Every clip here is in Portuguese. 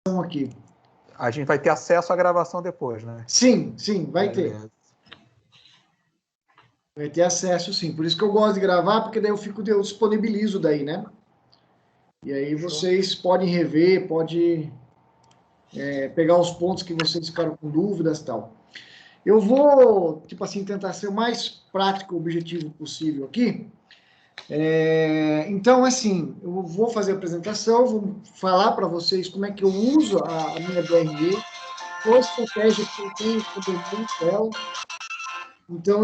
aqui. A gente vai ter acesso à gravação depois, né? Sim, vai ter. Vai ter acesso, sim. Por isso que eu gosto de gravar, porque daí eu disponibilizo daí, né? E aí vocês podem rever, pode pegar os pontos que vocês ficaram com dúvidas e tal. Eu vou, tipo assim, tentar ser o mais prático e objetivo possível aqui. Então, assim, eu vou fazer a apresentação, vou falar para vocês como é que eu uso a minha DRE, qual a estratégia que eu tenho quando eu monto ela. Então,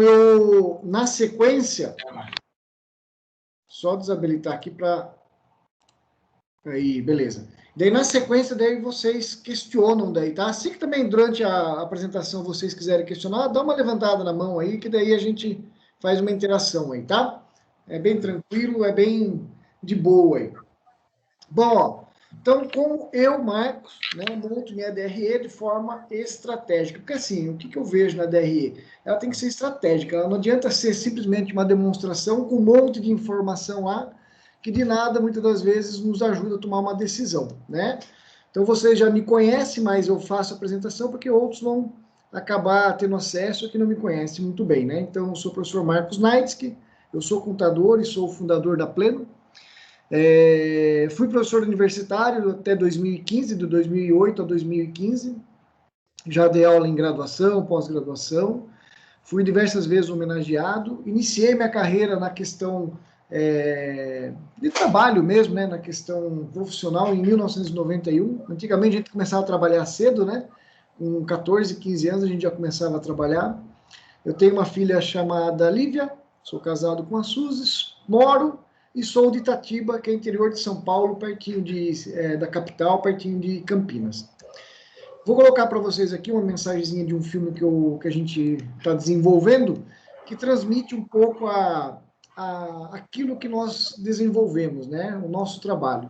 na sequência, só desabilitar aqui para... Aí, beleza. Daí, na sequência, daí vocês questionam daí, tá? Assim que também, durante a apresentação, vocês quiserem questionar, dá uma levantada na mão aí, que daí a gente faz uma interação aí, tá? É bem tranquilo, é bem de boa aí. Bom, ó, então, como eu, Marcos, né, monto minha DRE de forma estratégica. Porque, assim, o que eu vejo na DRE? Ela tem que ser estratégica. Ela não adianta ser simplesmente uma demonstração com um monte de informação lá, que de nada, muitas das vezes, nos ajuda a tomar uma decisão, né? Então, vocês já me conhecem, mas eu faço a apresentação porque outros vão acabar tendo acesso que não me conhecem muito bem, né? Então, eu sou o professor Marcos Naitsky, eu sou contador e sou o fundador da Pleno. Fui professor universitário até 2015, de 2008 a 2015. Já dei aula em graduação, pós-graduação. Fui diversas vezes homenageado. Iniciei minha carreira na questão de trabalho mesmo, né, na questão profissional, em 1991. Antigamente a gente começava a trabalhar cedo, né? Com 14, 15 anos a gente já começava a trabalhar. Eu tenho uma filha chamada Lívia, sou casado com a Suzy, moro e sou de Itatiba, que é interior de São Paulo, pertinho da capital, pertinho de Campinas. Vou colocar para vocês aqui uma mensagenzinha de um filme que a gente está desenvolvendo, que transmite um pouco aquilo que nós desenvolvemos, né? O nosso trabalho.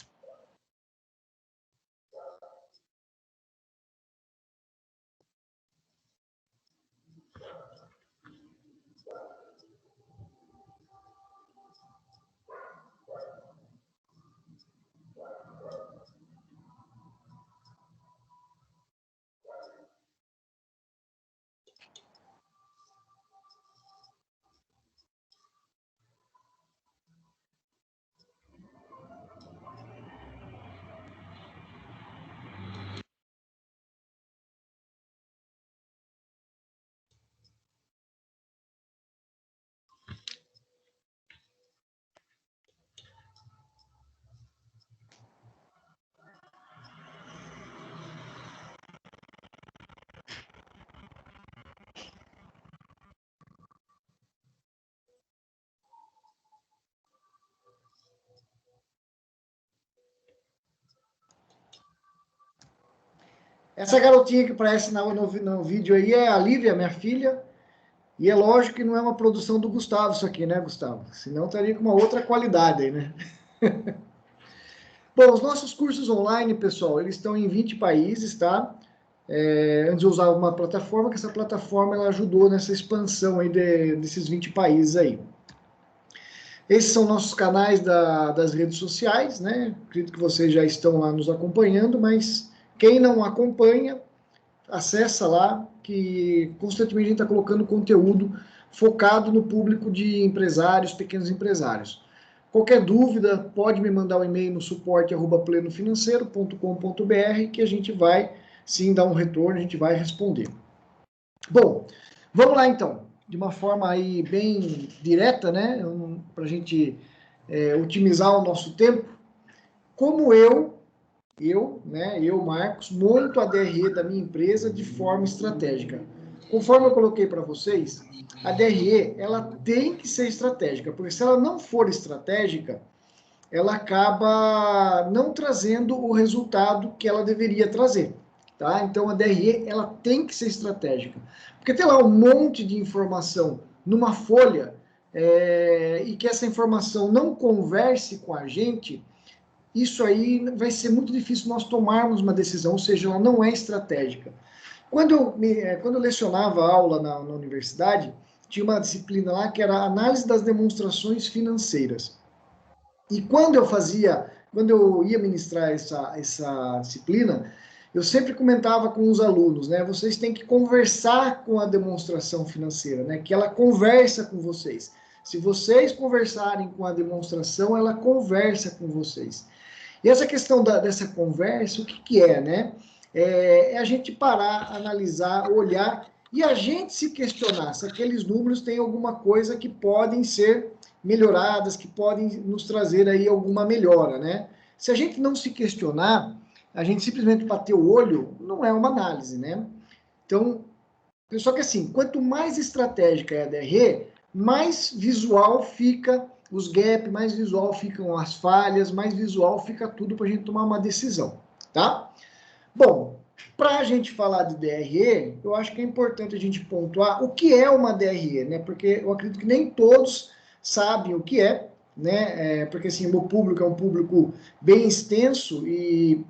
Essa garotinha que aparece no vídeo aí é a Lívia, minha filha. E é lógico que não é uma produção do Gustavo isso aqui, né, Gustavo? Senão estaria com uma outra qualidade aí, né? Bom, os nossos cursos online, pessoal, eles estão em 20 países, tá? Antes eu usava uma plataforma, que essa plataforma ela ajudou nessa expansão aí desses 20 países aí. Esses são nossos canais das redes sociais, né? Acredito que vocês já estão lá nos acompanhando, mas quem não acompanha, acessa lá, que constantemente a gente está colocando conteúdo focado no público de empresários, pequenos empresários. Qualquer dúvida, pode me mandar um e-mail no suporte@plenofinanceiro.com.br que a gente vai, sim, dar um retorno, a gente vai responder. Bom, vamos lá então, de uma forma aí bem direta, né, para a gente otimizar o nosso tempo. Como eu, Marcos, monto a DRE da minha empresa de forma estratégica. Conforme eu coloquei para vocês, a DRE, ela tem que ser estratégica, porque se ela não for estratégica, ela acaba não trazendo o resultado que ela deveria trazer, tá? Então, a DRE, ela tem que ser estratégica. Porque tem lá um monte de informação numa folha, e que essa informação não converse com a gente, isso aí vai ser muito difícil nós tomarmos uma decisão, ou seja, ela não é estratégica. Quando eu lecionava aula na universidade, tinha uma disciplina lá que era a análise das demonstrações financeiras. E quando eu ia ministrar essa disciplina, eu sempre comentava com os alunos, né? Vocês têm que conversar com a demonstração financeira, né? Que ela conversa com vocês. Se vocês conversarem com a demonstração, ela conversa com vocês. E essa questão dessa conversa, o que é, né? É a gente parar, analisar, olhar e a gente se questionar se aqueles números têm alguma coisa que podem ser melhoradas, que podem nos trazer aí alguma melhora, né? Se a gente não se questionar, a gente simplesmente bater o olho, não é uma análise, né? Então, só que assim, quanto mais estratégica é a DRE, mais visual fica os gaps, mais visual ficam as falhas, mais visual fica tudo para a gente tomar uma decisão, tá? Bom, para a gente falar de DRE, eu acho que é importante a gente pontuar o que é uma DRE, né? Porque eu acredito que nem todos sabem o que é, né? Porque assim, o meu público é um público bem extenso e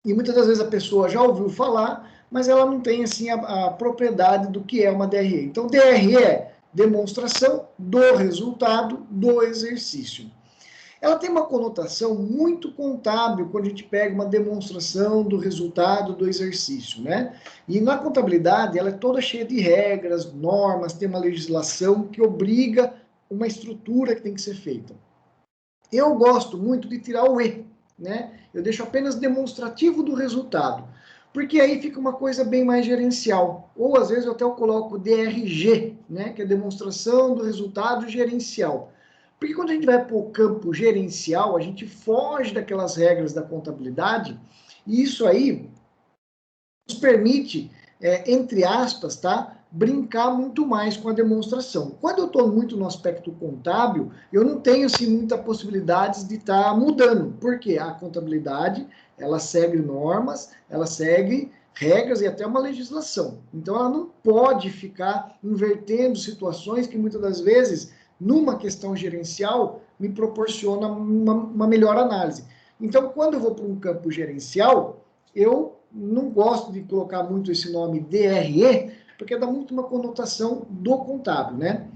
muitas das vezes a pessoa já ouviu falar, mas ela não tem assim a propriedade do que é uma DRE. Então, DRE é demonstração do resultado do exercício. Ela tem uma conotação muito contábil quando a gente pega uma demonstração do resultado do exercício, né? E na contabilidade, ela é toda cheia de regras, normas, tem uma legislação que obriga uma estrutura que tem que ser feita. Eu gosto muito de tirar o E, né? Eu deixo apenas demonstrativo do resultado, porque aí fica uma coisa bem mais gerencial. Ou às vezes eu até coloco DRG, né? Que é demonstração do resultado gerencial. Porque quando a gente vai para o campo gerencial, a gente foge daquelas regras da contabilidade, e isso aí nos permite, entre aspas, tá? Brincar muito mais com a demonstração. Quando eu estou muito no aspecto contábil, eu não tenho assim, muita possibilidade de estar mudando, porque a contabilidade, ela segue normas, ela segue regras e até uma legislação. Então, ela não pode ficar invertendo situações que muitas das vezes, numa questão gerencial, me proporciona uma melhor análise. Então, quando eu vou para um campo gerencial, eu não gosto de colocar muito esse nome DRE, porque dá muito uma conotação do contábil, né?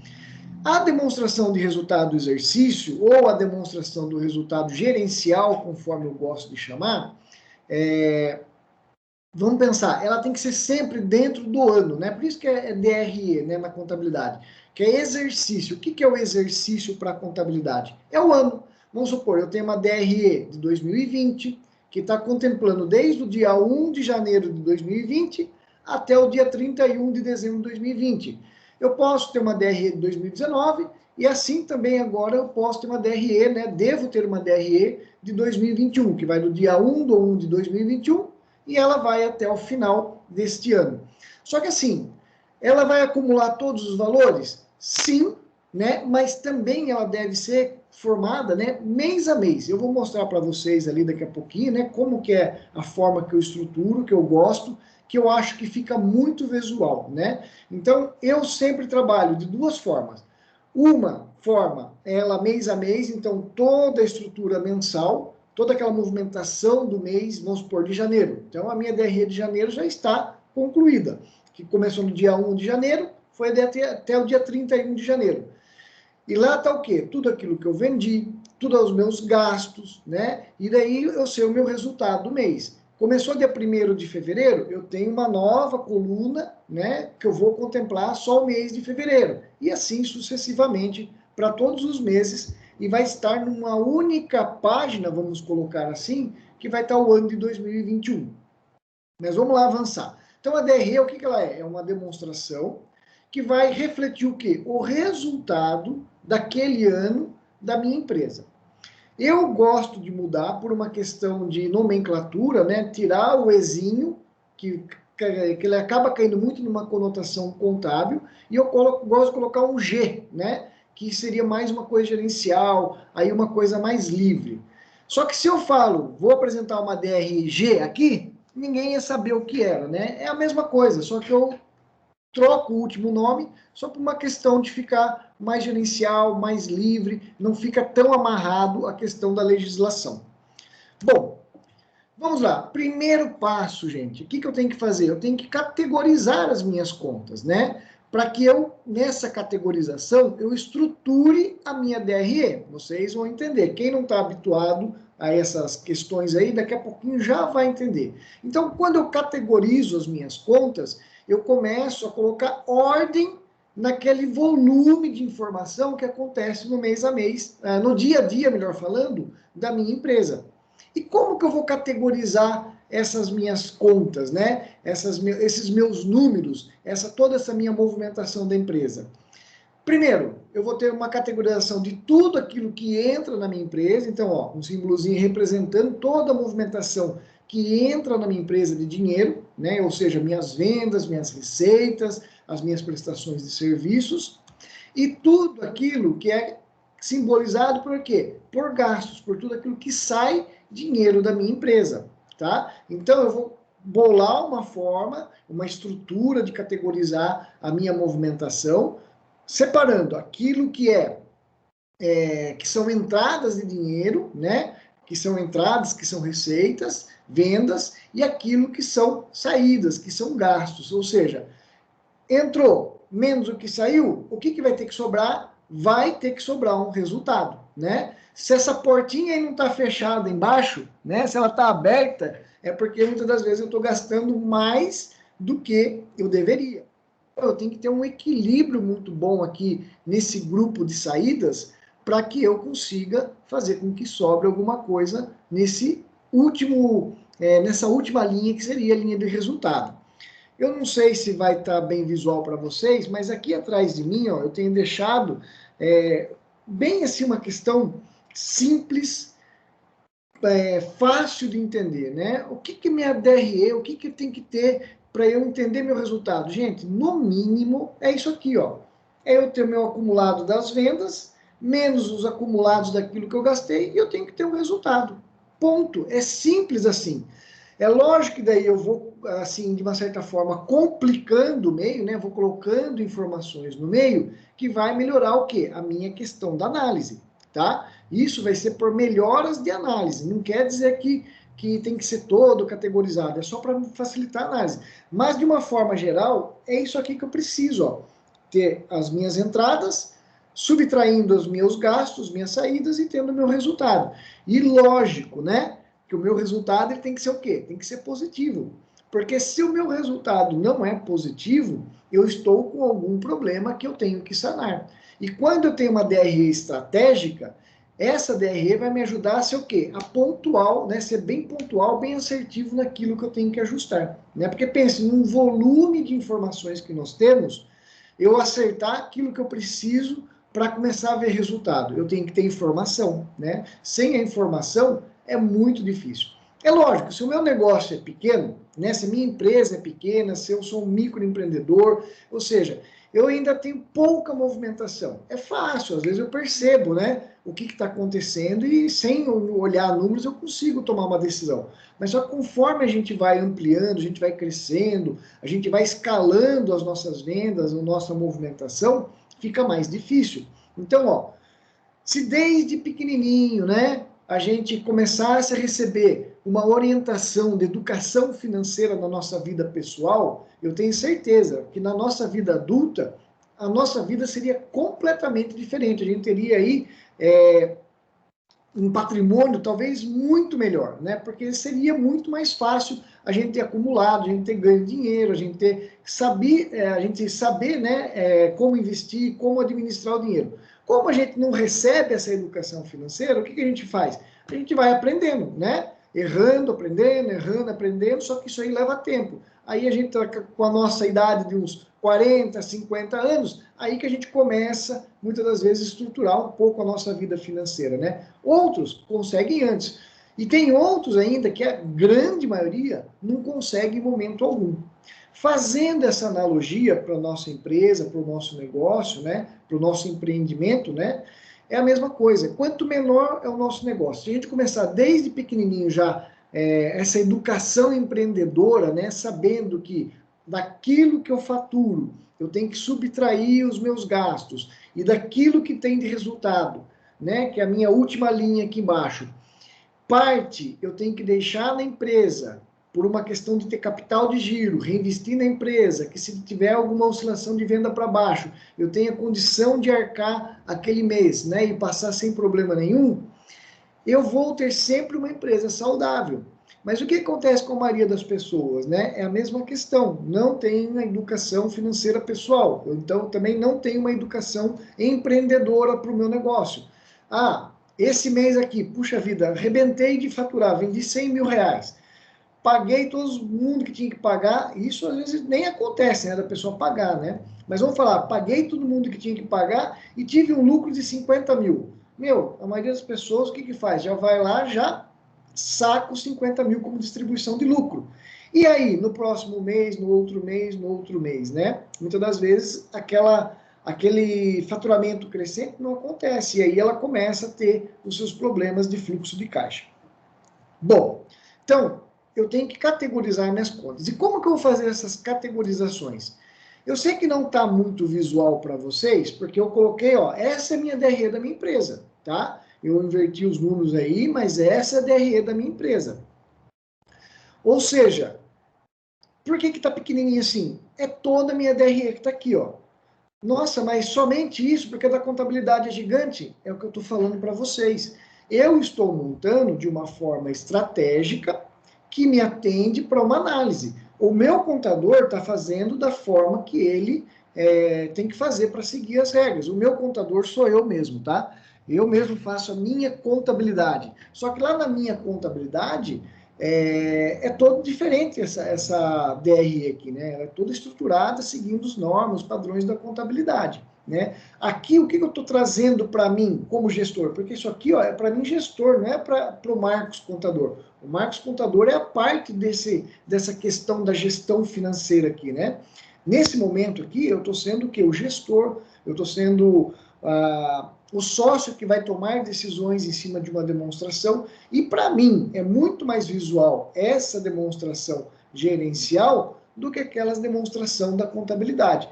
A demonstração de resultado do exercício, ou a demonstração do resultado gerencial, conforme eu gosto de chamar, vamos pensar, ela tem que ser sempre dentro do ano, né? Por isso que é DRE, né, na contabilidade, que é exercício. O que é o exercício para a contabilidade? É o ano. Vamos supor, eu tenho uma DRE de 2020, que está contemplando desde o dia 1 de janeiro de 2020 até o dia 31 de dezembro de 2020. Eu posso ter uma DRE de 2019 e assim também agora eu posso ter uma DRE, né? Devo ter uma DRE de 2021, que vai do dia 1 de 1 de 2021 e ela vai até o final deste ano. Só que assim, ela vai acumular todos os valores? Sim, né? Mas também ela deve ser formada, né, mês a mês. Eu vou mostrar para vocês ali daqui a pouquinho, né, como que é a forma que eu estruturo, que eu gosto, que eu acho que fica muito visual, né? Então, eu sempre trabalho de duas formas. Uma forma, ela mês a mês, então toda a estrutura mensal, toda aquela movimentação do mês, vamos supor, de janeiro. Então, a minha DRE de janeiro já está concluída, que começou no dia 1 de janeiro, foi até o dia 31 de janeiro. E lá está o quê? Tudo aquilo que eu vendi, tudo os meus gastos, né? E daí eu sei o meu resultado do mês. Começou dia 1º de fevereiro, eu tenho uma nova coluna, né? Que eu vou contemplar só o mês de fevereiro. E assim sucessivamente para todos os meses. E vai estar numa única página, vamos colocar assim, que vai estar o ano de 2021. Mas vamos lá avançar. Então a DRE, o que ela é? É uma demonstração que vai refletir o quê? O resultado daquele ano da minha empresa. Eu gosto de mudar por uma questão de nomenclatura, né? Tirar o Ezinho, que ele acaba caindo muito numa conotação contábil, e eu gosto de colocar um G, né? Que seria mais uma coisa gerencial, aí uma coisa mais livre. Só que se eu falo, vou apresentar uma DRG aqui, ninguém ia saber o que era, né? É a mesma coisa, só que eu troco o último nome só por uma questão de ficar mais gerencial, mais livre, não fica tão amarrado à questão da legislação. Bom, vamos lá. Primeiro passo, gente, o que eu tenho que fazer? Eu tenho que categorizar as minhas contas, né? para que eu, nessa categorização, eu estruture a minha DRE. Vocês vão entender. Quem não está habituado a essas questões aí, daqui a pouquinho já vai entender. Então, quando eu categorizo as minhas contas, eu começo a colocar ordem naquele volume de informação que acontece no mês a mês, no dia a dia, melhor falando, da minha empresa. E como que eu vou categorizar essas minhas contas, né? Esses meus números, toda essa minha movimentação da empresa? Primeiro, eu vou ter uma categorização de tudo aquilo que entra na minha empresa. Então, ó, um símbolozinho representando toda a movimentação que entra na minha empresa de dinheiro, né? Ou seja, minhas vendas, minhas receitas, as minhas prestações de serviços, e tudo aquilo que é simbolizado por quê? Por gastos, por tudo aquilo que sai dinheiro da minha empresa, tá? Então, eu vou bolar uma forma, uma estrutura de categorizar a minha movimentação, separando aquilo que que são entradas de dinheiro, né? Que são entradas, que são receitas, vendas, e aquilo que são saídas, que são gastos. Ou seja, entrou menos o que saiu, o que vai ter que sobrar? Vai ter que sobrar um resultado, né? Se essa portinha aí não está fechada embaixo, né? Se ela está aberta, é porque muitas das vezes eu estou gastando mais do que eu deveria. Eu tenho que ter um equilíbrio muito bom aqui nesse grupo de saídas para que eu consiga fazer com que sobre alguma coisa nessa última linha, que seria a linha de resultado. Eu não sei se vai estar bem visual para vocês, mas aqui atrás de mim, ó, eu tenho deixado bem assim uma questão simples, fácil de entender, né? O que minha DRE, o que eu tenho que ter para eu entender meu resultado? Gente, no mínimo, é isso aqui, ó. É eu ter o meu acumulado das vendas, menos os acumulados daquilo que eu gastei, e eu tenho que ter um resultado. Ponto. É simples assim. É lógico que daí eu vou, assim, de uma certa forma, complicando o meio, né? Vou colocando informações no meio, que vai melhorar o quê? A minha questão da análise, tá? Isso vai ser por melhoras de análise. Não quer dizer que tem que ser todo categorizado, é só para facilitar a análise. Mas, de uma forma geral, é isso aqui que eu preciso, ó. Ter as minhas entradas, subtraindo os meus gastos, minhas saídas e tendo o meu resultado. E lógico, né? Que o meu resultado ele tem que ser o quê? Tem que ser positivo. Porque se o meu resultado não é positivo, eu estou com algum problema que eu tenho que sanar. E quando eu tenho uma DRE estratégica, essa DRE vai me ajudar a ser o quê? A pontual, né? Ser bem pontual, bem assertivo naquilo que eu tenho que ajustar. Né? Porque pense, num volume de informações que nós temos, eu acertar aquilo que eu preciso para começar a ver resultado. Eu tenho que ter informação, né? Sem a informação, é muito difícil. É lógico, se o meu negócio é pequeno, né, se a minha empresa é pequena, se eu sou um microempreendedor, ou seja, eu ainda tenho pouca movimentação. É fácil, às vezes eu percebo, né, o que está acontecendo e sem olhar números eu consigo tomar uma decisão. Mas só que conforme a gente vai ampliando, a gente vai crescendo, a gente vai escalando as nossas vendas, a nossa movimentação, fica mais difícil. Então, ó, se desde pequenininho, né, a gente começasse a receber uma orientação de educação financeira na nossa vida pessoal, eu tenho certeza que na nossa vida adulta, a nossa vida seria completamente diferente. A gente teria aí um patrimônio talvez muito melhor, né? Porque seria muito mais fácil a gente ter acumulado, a gente ter ganho dinheiro, a gente saber, né, como investir, como administrar o dinheiro. Como a gente não recebe essa educação financeira, o que a gente faz? A gente vai aprendendo, né? Errando, aprendendo, só que isso aí leva tempo. Aí a gente tá com a nossa idade de uns 40, 50 anos, aí que a gente começa, muitas das vezes, a estruturar um pouco a nossa vida financeira, né? Outros conseguem antes. E tem outros ainda que a grande maioria não consegue em momento algum. Fazendo essa analogia para a nossa empresa, para o nosso negócio, né? Para o nosso empreendimento, né? É a mesma coisa. Quanto menor é o nosso negócio. Se a gente começar desde pequenininho já essa educação empreendedora, né? Sabendo que daquilo que eu faturo, eu tenho que subtrair os meus gastos e daquilo que tem de resultado, né? Que é a minha última linha aqui embaixo. Parte eu tenho que deixar na empresa por uma questão de ter capital de giro, reinvestir na empresa, que se tiver alguma oscilação de venda para baixo, eu tenha condição de arcar aquele mês, né, e passar sem problema nenhum, eu vou ter sempre uma empresa saudável. Mas o que acontece com a maioria das pessoas, né? É a mesma questão, não tem uma educação financeira pessoal, então também não tem uma educação empreendedora para o meu negócio. Ah, esse mês aqui, puxa vida, arrebentei de faturar, vendi 100 mil reais, paguei todo mundo que tinha que pagar, isso às vezes nem acontece, né, da pessoa pagar, né? Mas vamos falar, paguei todo mundo que tinha que pagar e tive um lucro de 50 mil. Meu, a maioria das pessoas, o que faz? Já vai lá, já saca os 50 mil como distribuição de lucro. E aí, no próximo mês, no outro mês, né? Muitas das vezes, aquele faturamento crescente não acontece. E aí ela começa a ter os seus problemas de fluxo de caixa. Bom, então, eu tenho que categorizar minhas contas. E como que eu vou fazer essas categorizações? Eu sei que não está muito visual para vocês, porque eu coloquei, ó, essa é a minha DRE da minha empresa, tá? Eu inverti os números aí, mas essa é a DRE da minha empresa. Ou seja, por que está pequenininho assim? É toda a minha DRE que está aqui, ó. Nossa, mas somente isso, porque a da contabilidade é gigante? É o que eu estou falando para vocês. Eu estou montando de uma forma estratégica que me atende para uma análise. O meu contador está fazendo da forma que ele tem que fazer para seguir as regras. O meu contador sou eu mesmo, tá? Eu mesmo faço a minha contabilidade. Só que lá na minha contabilidade é todo diferente essa DRE aqui, né? Ela é toda estruturada seguindo os normas, os padrões da contabilidade, né? Aqui, o que eu estou trazendo para mim como gestor? Porque isso aqui, ó, é para mim gestor, não é para o Marcos Contador. O Marcos Contador é a parte dessa questão da gestão financeira aqui, né? Nesse momento aqui, eu estou sendo o quê? O gestor, eu estou sendo o sócio que vai tomar decisões em cima de uma demonstração, e para mim é muito mais visual essa demonstração gerencial do que aquelas demonstração da contabilidade.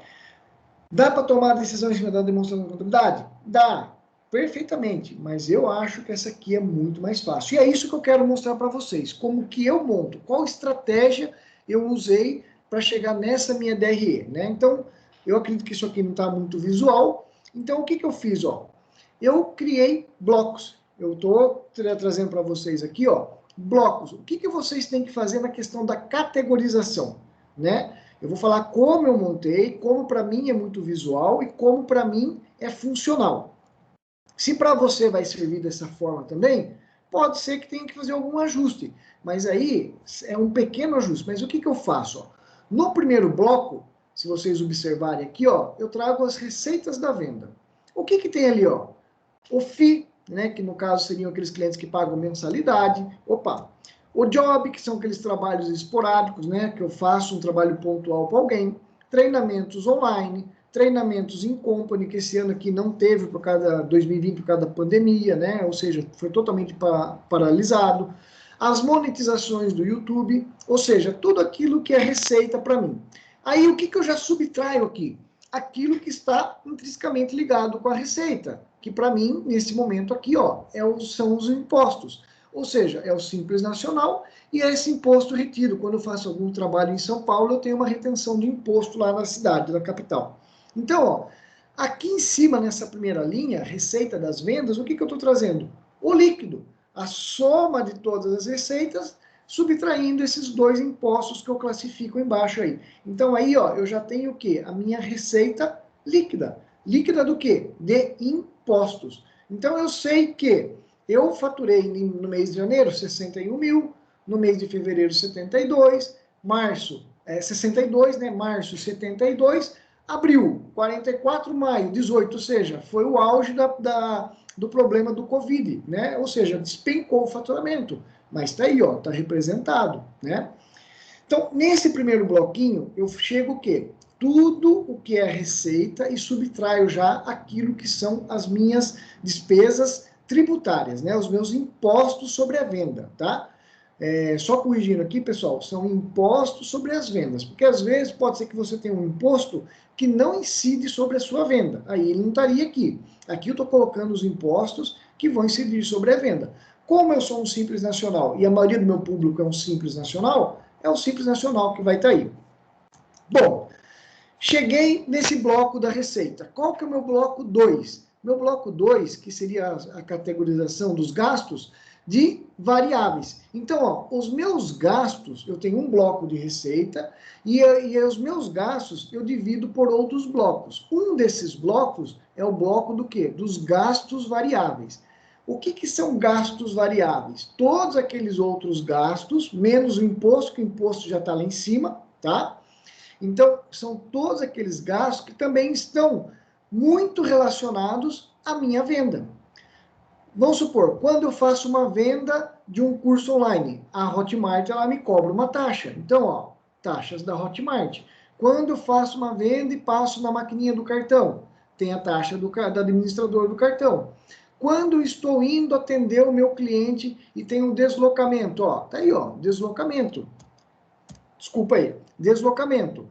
Dá para tomar decisão em cima da demonstração da contabilidade? Dá, perfeitamente, mas eu acho que essa aqui é muito mais fácil. E é isso que eu quero mostrar para vocês, como que eu monto, qual estratégia eu usei para chegar nessa minha DRE, né? Então, eu acredito que isso aqui não está muito visual, então o que eu fiz, ó? Eu criei blocos. Eu estou trazendo para vocês aqui, ó, blocos. O que vocês têm que fazer na questão da categorização, né? Eu vou falar como eu montei, como para mim é muito visual e como para mim é funcional. Se para você vai servir dessa forma também, pode ser que tenha que fazer algum ajuste, mas aí é um pequeno ajuste. Mas o que eu faço? Ó? No primeiro bloco, se vocês observarem aqui, ó, eu trago as receitas da venda. O que tem ali, ó? O FII, né, que no caso seriam aqueles clientes que pagam mensalidade. Opa! O job, que são aqueles trabalhos esporádicos, né, que eu faço um trabalho pontual para alguém. Treinamentos online, treinamentos em company, que esse ano aqui não teve por causa 2020 por causa da pandemia, né, ou seja, foi totalmente paralisado. As monetizações do YouTube, ou seja, tudo aquilo que é receita para mim. Aí o que eu já subtraio aqui? Aquilo que está intrinsecamente ligado com a receita, que para mim, nesse momento aqui, ó, são os impostos. Ou seja, é o Simples Nacional e é esse imposto retido. Quando eu faço algum trabalho em São Paulo, eu tenho uma retenção de imposto lá na cidade, na capital. Então, ó, aqui em cima, nessa primeira linha, receita das vendas, o que eu estou trazendo? O líquido, a soma de todas as receitas, subtraindo esses dois impostos que eu classifico embaixo aí. Então aí, ó, eu já tenho o quê? A minha receita líquida. Líquida do quê? De impostos. Então eu sei que eu faturei no mês de janeiro 61 mil, no mês de fevereiro 72, março 62, né? Março 72, abril 44, maio 18, ou seja, foi o auge do problema do Covid, né? Ou seja, despencou o faturamento. Mas está aí, ó, está representado, né? Então, nesse primeiro bloquinho, eu chego o quê? Tudo o que é receita e subtraio já aquilo que são as minhas despesas tributárias, né? Os meus impostos sobre a venda, tá? Só corrigindo aqui, pessoal, são impostos sobre as vendas, porque às vezes pode ser que você tenha um imposto que não incide sobre a sua venda, aí ele não estaria aqui. Aqui eu estou colocando os impostos que vão incidir sobre a venda. Como eu sou um Simples Nacional e a maioria do meu público é um Simples Nacional, é o Simples Nacional que vai estar aí. Bom, cheguei nesse bloco da receita. Qual que é o meu bloco 2? Meu bloco 2, que seria a categorização dos gastos de variáveis. Então, ó, os meus gastos, eu tenho um bloco de receita e os meus gastos eu divido por outros blocos. Um desses blocos é o bloco do quê? Dos gastos variáveis. O que são gastos variáveis? Todos aqueles outros gastos, menos o imposto, que o imposto já está lá em cima, tá? Então, são todos aqueles gastos que também estão muito relacionados à minha venda. Vamos supor, quando eu faço uma venda de um curso online, a Hotmart ela me cobra uma taxa. Então, ó, taxas da Hotmart. Quando eu faço uma venda e passo na maquininha do cartão, tem a taxa do administrador do cartão. Quando eu estou indo atender o meu cliente e tem um deslocamento, ó, tá aí, ó, deslocamento. Desculpa aí, deslocamento.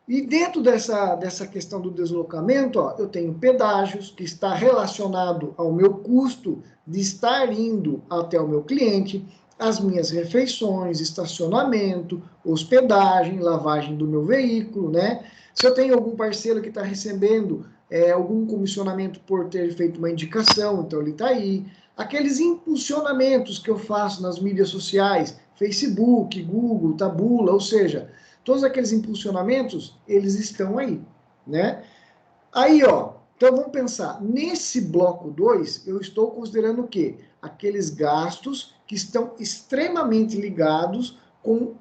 E dentro dessa questão do deslocamento, ó, eu tenho pedágios, que está relacionado ao meu custo de estar indo até o meu cliente, as minhas refeições, estacionamento, hospedagem, lavagem do meu veículo, né? Se eu tenho algum parceiro que está recebendo algum comissionamento por ter feito uma indicação, então ele está aí. Aqueles impulsionamentos que eu faço nas mídias sociais, Facebook, Google, Taboola, ou seja, todos aqueles impulsionamentos, eles estão aí, né? Aí, ó, então vamos pensar, nesse bloco 2, eu estou considerando o quê? Aqueles gastos que estão extremamente ligados com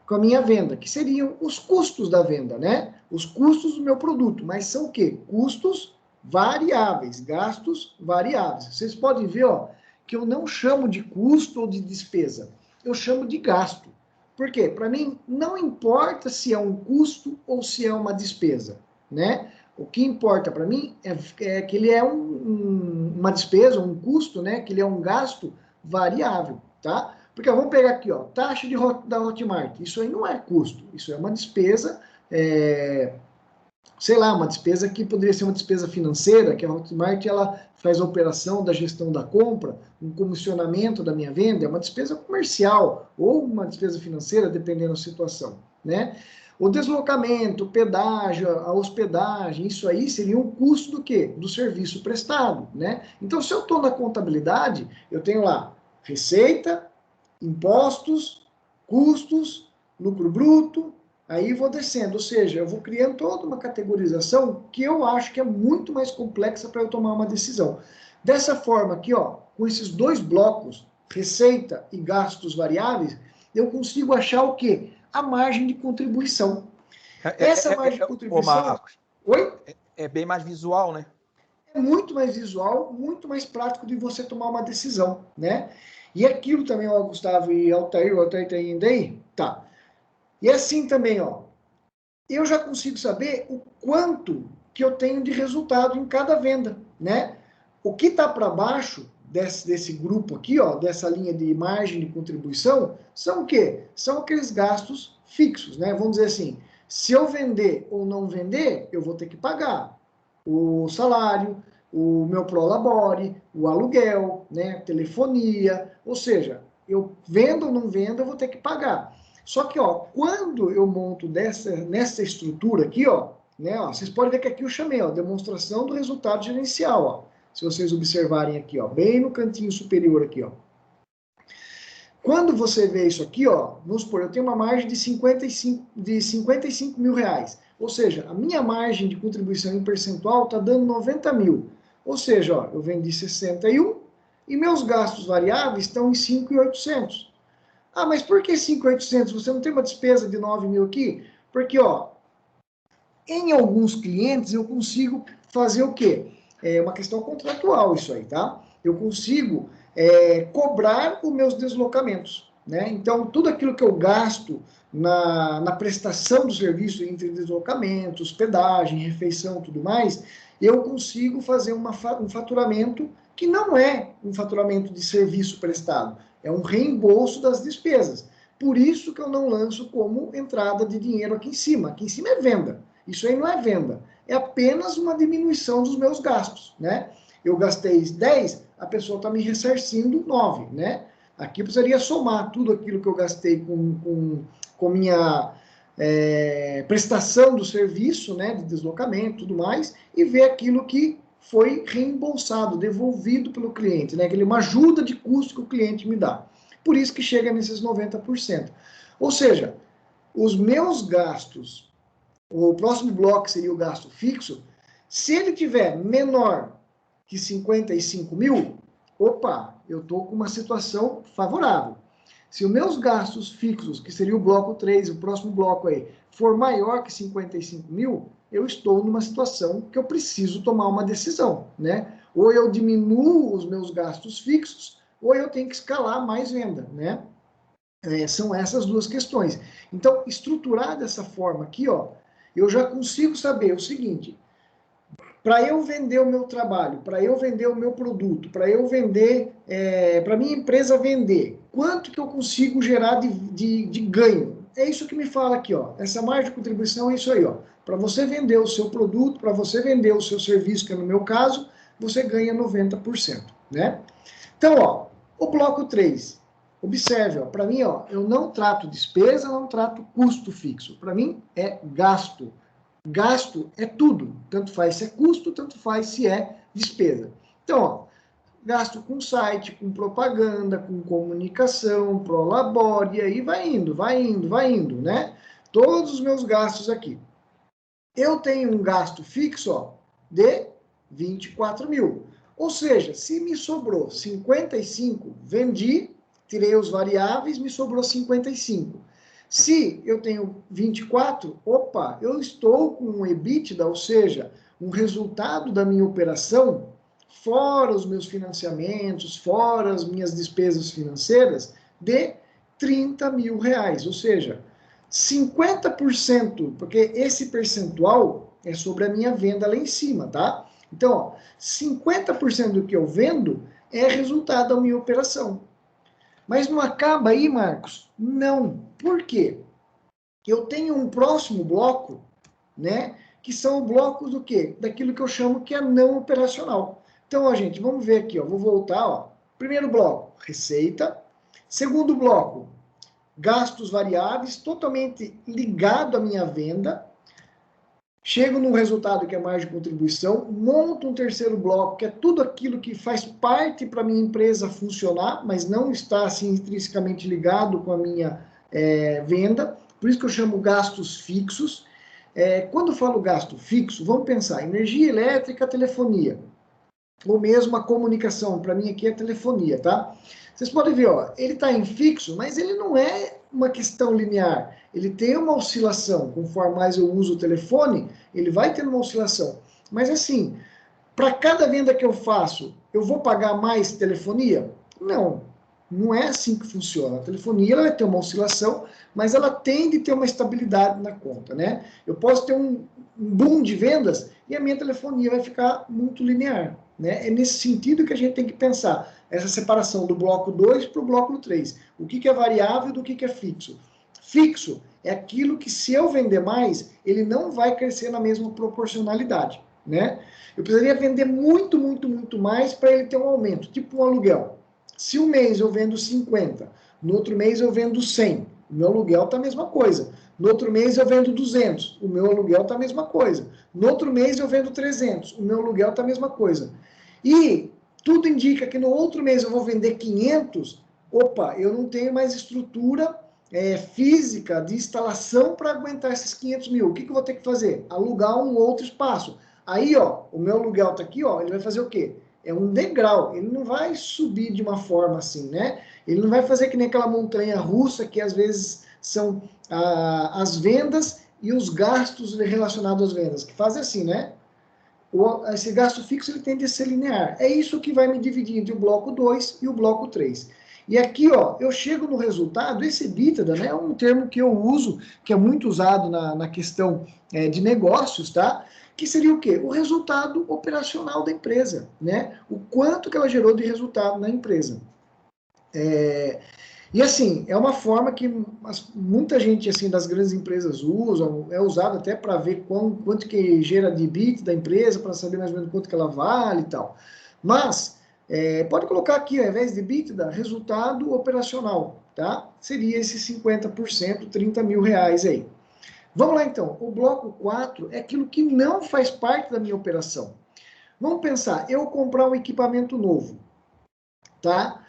com a minha venda, que seriam os custos da venda, né? Os custos do meu produto, mas são o quê? Custos variáveis, gastos variáveis. Vocês podem ver, ó, que eu não chamo de custo ou de despesa, eu chamo de gasto. Por quê? Para mim, não importa se é um custo ou se é uma despesa, né? O que importa para mim é que ele é uma despesa, um custo, né? Que ele é um gasto variável, tá? Porque vamos pegar aqui, ó, taxa da Hotmart. Isso aí não é custo, isso é uma despesa, sei lá, uma despesa que poderia ser uma despesa financeira, que a Hotmart ela faz a operação da gestão da compra, um comissionamento da minha venda, é uma despesa comercial ou uma despesa financeira, dependendo da situação, né? O deslocamento, o pedágio, a hospedagem, isso aí seria um custo do quê? Do serviço prestado, né? Então, se eu estou na contabilidade, eu tenho lá receita, impostos, custos, lucro bruto, aí vou descendo, ou seja, eu vou criando toda uma categorização que eu acho que é muito mais complexa para eu tomar uma decisão. Dessa forma aqui, ó, com esses dois blocos, receita e gastos variáveis, eu consigo achar o quê? A margem de contribuição. Essa margem de contribuição... Marcos, Oi? É bem mais visual, né? É muito mais visual, muito mais prático de você tomar uma decisão, né? E aquilo também, ó, Gustavo e Altair, o Altair tá ainda aí? Tá. E assim também, ó, eu já consigo saber o quanto que eu tenho de resultado em cada venda, né? O que está para baixo desse grupo aqui, ó, dessa linha de margem de contribuição, são o quê? São aqueles gastos fixos, né? Vamos dizer assim, se eu vender ou não vender, eu vou ter que pagar o salário, o meu prolabore, o aluguel, né? Telefonia, ou seja, eu vendo ou não vendo, eu vou ter que pagar. Só que, ó, quando eu monto nessa estrutura aqui, ó, né, ó, vocês podem ver que aqui eu chamei, ó, demonstração do resultado gerencial, ó. Se vocês observarem aqui, ó, bem no cantinho superior aqui, ó. Quando você vê isso aqui, ó, vamos supor, eu tenho uma margem de 55 mil reais. Ou seja, a minha margem de contribuição em percentual está dando 90 mil. Ou seja, ó, eu vendi 61 e meus gastos variáveis estão em 5.800. Ah, mas por que 5.800? Você não tem uma despesa de 9 mil aqui? Porque, ó, em alguns clientes eu consigo fazer o quê? É uma questão contratual isso aí, tá? Eu consigo cobrar os meus deslocamentos, né? Então, tudo aquilo que eu gasto na prestação do serviço, entre deslocamentos, hospedagem, refeição, tudo mais, eu consigo fazer um faturamento que não é um faturamento de serviço prestado, é um reembolso das despesas. Por isso que eu não lanço como entrada de dinheiro aqui em cima. Aqui em cima é venda. Isso aí não é venda. É apenas uma diminuição dos meus gastos, né? Eu gastei 10, a pessoa está me ressarcindo 9, né? Aqui eu precisaria somar tudo aquilo que eu gastei com minha prestação do serviço, né, de deslocamento, tudo mais, e ver aquilo que foi reembolsado, devolvido pelo cliente, né, aquele uma ajuda de custo que o cliente me dá. Por isso que chega nesses 90%. Ou seja, os meus gastos, o próximo bloco seria o gasto fixo, se ele tiver menor que 55 mil, opa, eu estou com uma situação favorável. Se os meus gastos fixos, que seria o bloco 3, o próximo bloco aí, for maior que 55 mil, eu estou numa situação que eu preciso tomar uma decisão, né? Ou eu diminuo os meus gastos fixos, ou eu tenho que escalar mais venda, né? São essas duas questões. Então, estruturar dessa forma aqui, ó, eu já consigo saber o seguinte: para eu vender o meu trabalho, para eu vender o meu produto, para eu vender, para minha empresa vender, quanto que eu consigo gerar de ganho? É isso que me fala aqui, ó. Essa margem de contribuição é isso aí, ó. Para você vender o seu produto, para você vender o seu serviço, que é no meu caso, você ganha 90%, né? Então, ó, o bloco 3. Observe, ó, para mim, ó, eu não trato despesa, não trato custo fixo. Para mim é gasto. Gasto é tudo, tanto faz se é custo, tanto faz se é despesa. Então, ó, gasto com site, com propaganda, com comunicação, prolabore, e aí vai indo, né? Todos os meus gastos aqui. Eu tenho um gasto fixo, ó, de 24 mil. Ou seja, se me sobrou 55, vendi, tirei os variáveis, me sobrou 55. Se eu tenho 24, opa, eu estou com um EBITDA, ou seja, um resultado da minha operação, fora os meus financiamentos, fora as minhas despesas financeiras, de 30 mil reais. Ou seja, 50%, porque esse percentual é sobre a minha venda lá em cima, tá? Então, ó, 50% do que eu vendo é resultado da minha operação. Mas não acaba aí, Marcos? Não. Por quê? Eu tenho um próximo bloco, né? Que são blocos do quê? Daquilo que eu chamo que é não operacional. Então, ó, gente, vamos ver aqui, ó. Vou voltar, ó. Primeiro bloco, receita. Segundo bloco, gastos variáveis, totalmente ligado à minha venda. Chego num resultado que é margem de contribuição, monto um terceiro bloco, que é tudo aquilo que faz parte para a minha empresa funcionar, mas não está assim intrinsecamente ligado com a minha venda. Por isso que eu chamo gastos fixos. Quando eu falo gasto fixo, vamos pensar, energia elétrica, telefonia. Ou mesmo a comunicação, para mim aqui é telefonia, tá? Vocês podem ver, ó, ele está em fixo, mas ele não é uma questão linear. Ele tem uma oscilação. Conforme mais eu uso o telefone, ele vai tendo uma oscilação. Mas assim, para cada venda que eu faço, eu vou pagar mais telefonia? Não. Não é assim que funciona. A telefonia ela vai ter uma oscilação, mas ela tende a ter uma estabilidade na conta, né? Eu posso ter um boom de vendas e a minha telefonia vai ficar muito linear, né? É nesse sentido que a gente tem que pensar essa separação do bloco 2 para o bloco 3. O que é variável e do que é fixo? Fixo é aquilo que, se eu vender mais, ele não vai crescer na mesma proporcionalidade, né? Eu precisaria vender muito, muito, muito mais para ele ter um aumento, tipo um aluguel. Se um mês eu vendo 50, no outro mês eu vendo 100, o meu aluguel está a mesma coisa. No outro mês eu vendo 200, o meu aluguel está a mesma coisa. No outro mês eu vendo 300, o meu aluguel está a mesma coisa. E tudo indica que no outro mês eu vou vender 500, opa, eu não tenho mais estrutura física de instalação para aguentar esses 500 mil. O que eu vou ter que fazer? Alugar um outro espaço. Aí, ó, o meu aluguel está aqui, ó, ele vai fazer o quê? É um degrau, ele não vai subir de uma forma assim, né? Ele não vai fazer que nem aquela montanha russa que às vezes são as vendas e os gastos relacionados às vendas, que fazem assim, né? Esse gasto fixo ele tende a ser linear. É isso que vai me dividir entre o bloco 2 e o bloco 3. E aqui, ó, eu chego no resultado, esse EBITDA, né, é um termo que eu uso, que é muito usado na questão de negócios, tá? Que seria o quê? O resultado operacional da empresa, né? O quanto que ela gerou de resultado na empresa. E assim, é uma forma que muita gente assim das grandes empresas usam, é usado até para ver quanto que gera de EBITDA da empresa, para saber mais ou menos quanto que ela vale e tal. Mas Pode colocar aqui, ao invés de EBITDA, resultado operacional, tá? Seria esse 50%, 30 mil reais aí. Vamos lá então, o bloco 4 é aquilo que não faz parte da minha operação. Vamos pensar, eu comprar um equipamento novo, tá?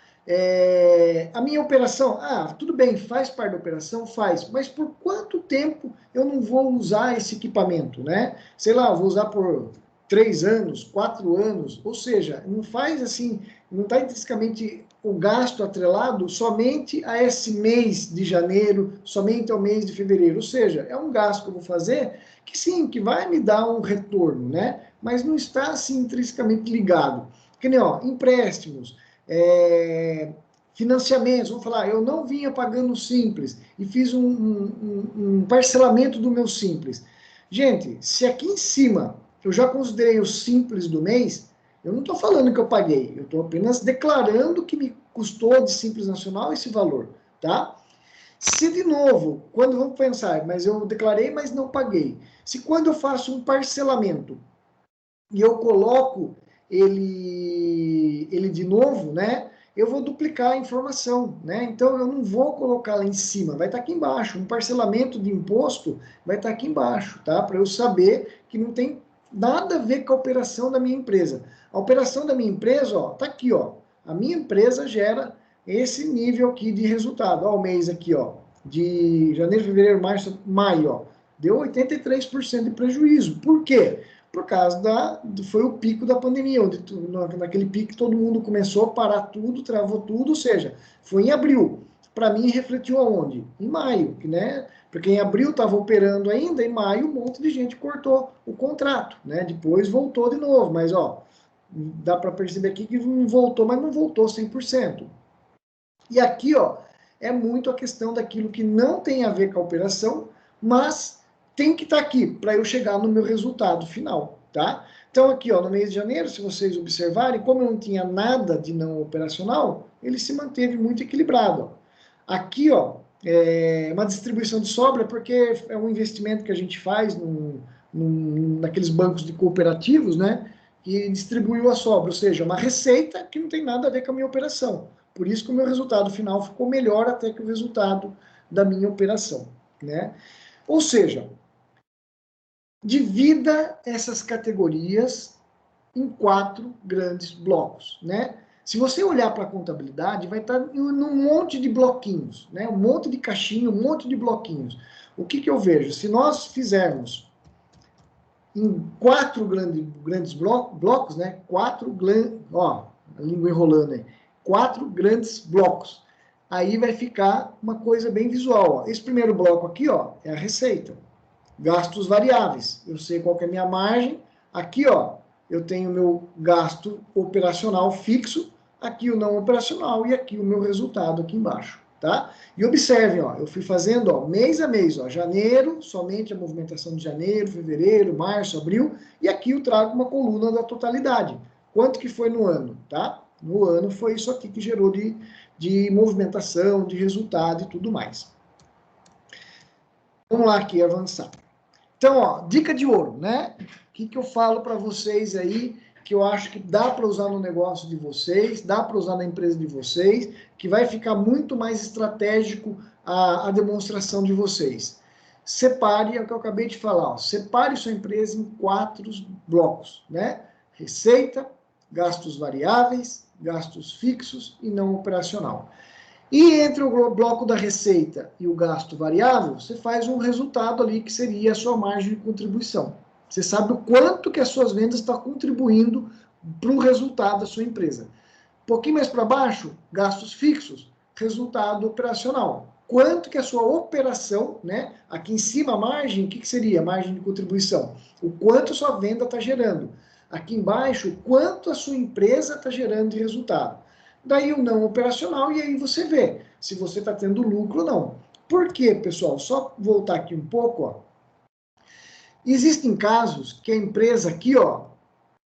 A minha operação, tudo bem, faz parte da operação, faz, mas por quanto tempo eu não vou usar esse equipamento, né? Sei lá, eu vou usar por 3 anos, 4 anos, ou seja, não faz assim, não está intrinsecamente o gasto atrelado somente a esse mês de janeiro, somente ao mês de fevereiro, ou seja, é um gasto que eu vou fazer que sim, que vai me dar um retorno, né? Mas não está assim intrinsecamente ligado. Que nem, ó, empréstimos, financiamentos, vamos falar, eu não vinha pagando simples e fiz um parcelamento do meu simples. Gente, se aqui em cima eu já considerei o simples do mês, eu não estou falando que eu paguei, eu estou apenas declarando que me custou de Simples Nacional esse valor, tá? Se de novo, quando vamos pensar, mas eu declarei, mas não paguei. Se quando eu faço um parcelamento e eu coloco ele de novo, né? Eu vou duplicar a informação, né? Então eu não vou colocar lá em cima, vai estar aqui embaixo. Um parcelamento de imposto vai estar aqui embaixo, tá? Para eu saber que não tem nada a ver com a operação da minha empresa. A operação da minha empresa, ó, tá aqui, ó. A minha empresa gera esse nível aqui de resultado. Ó, o mês aqui, ó, de janeiro, fevereiro, março, maio, ó, deu 83% de prejuízo. Por quê? Por causa foi o pico da pandemia, onde naquele pico todo mundo começou a parar tudo, travou tudo, ou seja, foi em abril. Para mim, refletiu aonde? Em maio, né? Porque em abril estava operando ainda, em maio um monte de gente cortou o contrato, né? Depois voltou de novo, mas ó, dá para perceber aqui que não voltou, mas não voltou 100%. E aqui, ó, é muito a questão daquilo que não tem a ver com a operação, mas tem que estar aqui para eu chegar no meu resultado final, tá? Então aqui, ó, no mês de janeiro, se vocês observarem, como eu não tinha nada de não operacional, ele se manteve muito equilibrado. Ó. Aqui, ó, é uma distribuição de sobra, porque é um investimento que a gente faz naqueles bancos de cooperativos, né? Que distribuiu a sobra, ou seja, uma receita que não tem nada a ver com a minha operação. Por isso que o meu resultado final ficou melhor até que o resultado da minha operação, né? Ou seja, divida essas categorias em 4 grandes blocos, né? Se você olhar para a contabilidade, vai estar num monte de bloquinhos, né? Um monte de caixinha, um monte de bloquinhos. O que eu vejo? Se nós fizermos em 4 grandes blocos, né? 4 ó, a língua enrolando aí. 4 grandes blocos. Aí vai ficar uma coisa bem visual. Ó. Esse primeiro bloco aqui, ó, é a receita. Gastos variáveis. Eu sei qual que é a minha margem. Aqui, ó, eu tenho o meu gasto operacional fixo. Aqui o não operacional e aqui o meu resultado aqui embaixo. Tá? E observem, ó, eu fui fazendo ó, mês a mês, ó, janeiro, somente a movimentação de janeiro, fevereiro, março, abril, e aqui eu trago uma coluna da totalidade. Quanto que foi no ano, tá? No ano foi isso aqui que gerou de movimentação, de resultado e tudo mais. Vamos lá aqui avançar. Então, ó, dica de ouro, né? O que eu falo para vocês aí, que eu acho que dá para usar no negócio de vocês, dá para usar na empresa de vocês, que vai ficar muito mais estratégico a demonstração de vocês. Separe, é o que eu acabei de falar, ó, separe sua empresa em 4 blocos, né? Receita, gastos variáveis, gastos fixos e não operacional. E entre o bloco da receita e o gasto variável, você faz um resultado ali que seria a sua margem de contribuição. Você sabe o quanto que as suas vendas estão contribuindo para o resultado da sua empresa. Um pouquinho mais para baixo, gastos fixos, resultado operacional. Quanto que a sua operação, né? Aqui em cima a margem, o que seria a margem de contribuição? O quanto a sua venda está gerando. Aqui embaixo, o quanto a sua empresa está gerando de resultado. Daí o não operacional, e aí você vê se você está tendo lucro ou não. Por quê, pessoal? Só voltar aqui um pouco, ó. Existem casos que a empresa aqui, ó,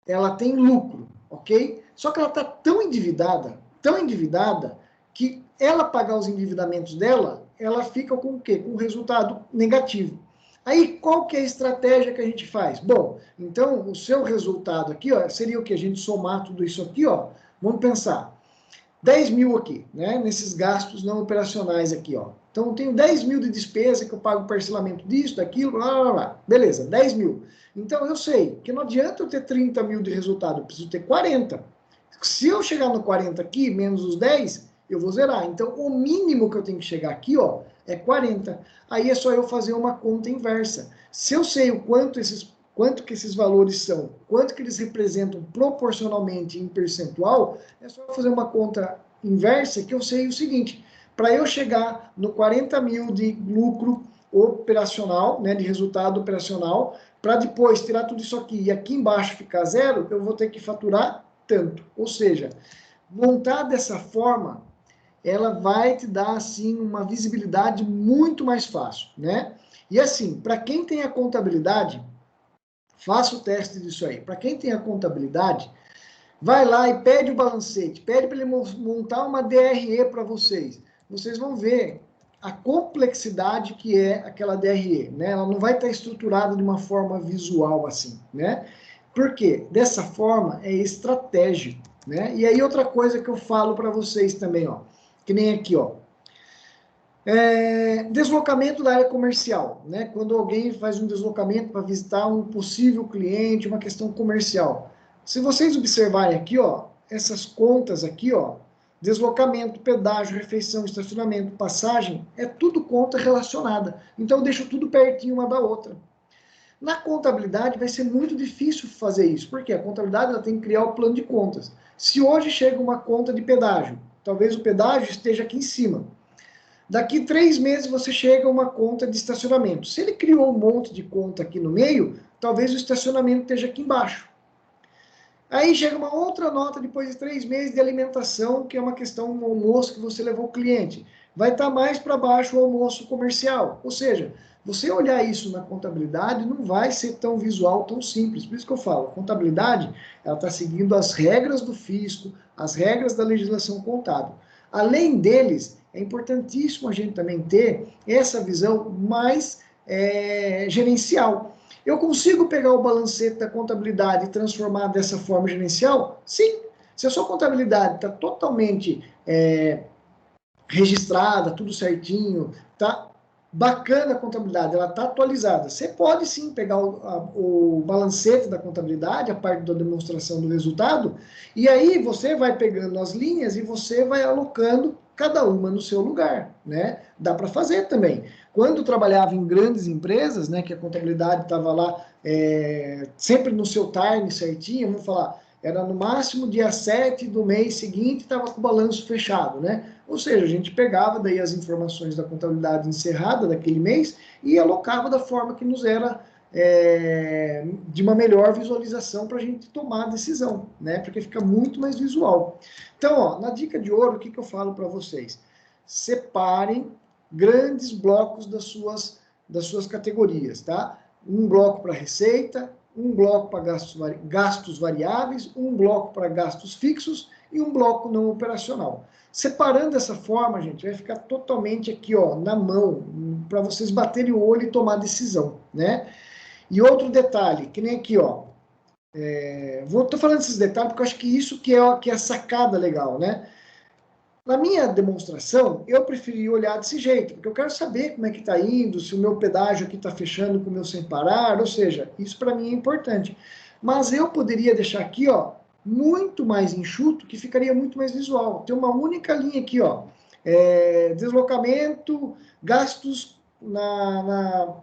ela tem lucro, ok? Só que ela está tão endividada, que ela pagar os endividamentos dela, ela fica com o quê? Com um resultado negativo. Aí, qual que é a estratégia que a gente faz? Bom, então, o seu resultado aqui, ó, seria o que? A gente somar tudo isso aqui, ó, Vamos pensar. 10 mil aqui, né? Nesses gastos não operacionais aqui, ó. Então, eu tenho 10 mil de despesa que eu pago parcelamento disso, daquilo, blá, blá, blá. Beleza, 10 mil. Então, eu sei que não adianta eu ter 30 mil de resultado, eu preciso ter 40. Se eu chegar no 40 aqui, menos os 10, eu vou zerar. Então, o mínimo que eu tenho que chegar aqui, ó, é 40. Aí é só eu fazer uma conta inversa. Se eu sei o quanto que esses valores são, quanto que eles representam proporcionalmente em percentual, é só eu fazer uma conta inversa que eu sei o seguinte, para eu chegar no 40 mil de lucro operacional, né, de resultado operacional, para depois tirar tudo isso aqui e aqui embaixo ficar zero, eu vou ter que faturar tanto. Ou seja, montar dessa forma, ela vai te dar, assim, uma visibilidade muito mais fácil, né? E assim, para quem tem a contabilidade, faça o teste disso aí. Para quem tem a contabilidade, vai lá e pede o balancete, pede para ele montar uma DRE para vocês. Vocês vão ver a complexidade que é aquela DRE, né? Ela não vai estar estruturada de uma forma visual assim, né? Por quê? Dessa forma é estratégico, né? E aí outra coisa que eu falo para vocês também, ó, que nem aqui, ó, deslocamento da área comercial, né? Quando alguém faz um deslocamento para visitar um possível cliente, uma questão comercial. Se vocês observarem aqui, ó, essas contas aqui, ó, deslocamento, pedágio, refeição, estacionamento, passagem, é tudo conta relacionada. Então eu deixo tudo pertinho uma da outra. Na contabilidade vai ser muito difícil fazer isso, porque a contabilidade ela tem que criar o plano de contas. Se hoje chega uma conta de pedágio, talvez o pedágio esteja aqui em cima. Daqui 3 meses você chega a uma conta de estacionamento. Se ele criou um monte de conta aqui no meio, talvez o estacionamento esteja aqui embaixo. Aí chega uma outra nota depois de 3 meses de alimentação, que é uma questão, um almoço que você levou o cliente. Vai estar mais para baixo o almoço comercial. Ou seja, você olhar isso na contabilidade não vai ser tão visual, tão simples. Por isso que eu falo, a contabilidade ela está seguindo as regras do fisco, as regras da legislação contábil. Além deles, é importantíssimo a gente também ter essa visão mais gerencial. Eu consigo pegar o balancete da contabilidade e transformar dessa forma gerencial? Sim. Se a sua contabilidade está totalmente registrada, tudo certinho, tá bacana a contabilidade, ela está atualizada. Você pode sim pegar o balancete da contabilidade, a parte da demonstração do resultado, e aí você vai pegando as linhas e você vai alocando cada uma no seu lugar, né? Dá para fazer também. Quando eu trabalhava em grandes empresas, né, que a contabilidade estava lá sempre no seu time certinho, vamos falar, era no máximo dia 7 do mês seguinte, estava com o balanço fechado, né? Ou seja, a gente pegava daí as informações da contabilidade encerrada daquele mês e alocava da forma que nos era de uma melhor visualização para a gente tomar a decisão, né? Porque fica muito mais visual. Então, ó, na dica de ouro, o que eu falo para vocês? Separem grandes blocos das suas categorias, tá? Um bloco para receita, um bloco para gastos variáveis, um bloco para gastos fixos e um bloco não operacional. Separando dessa forma, gente, vai ficar totalmente aqui, ó, na mão, para vocês baterem o olho e tomar decisão, né? E outro detalhe, que nem aqui, ó, tô falando esses detalhes porque eu acho que isso que é a sacada legal, né? Na minha demonstração, eu preferi olhar desse jeito, porque eu quero saber como é que está indo, se o meu pedágio aqui está fechando com o meu sem parar, ou seja, isso para mim é importante. Mas eu poderia deixar aqui, ó, muito mais enxuto, que ficaria muito mais visual. Tem uma única linha aqui, ó, deslocamento, gastos na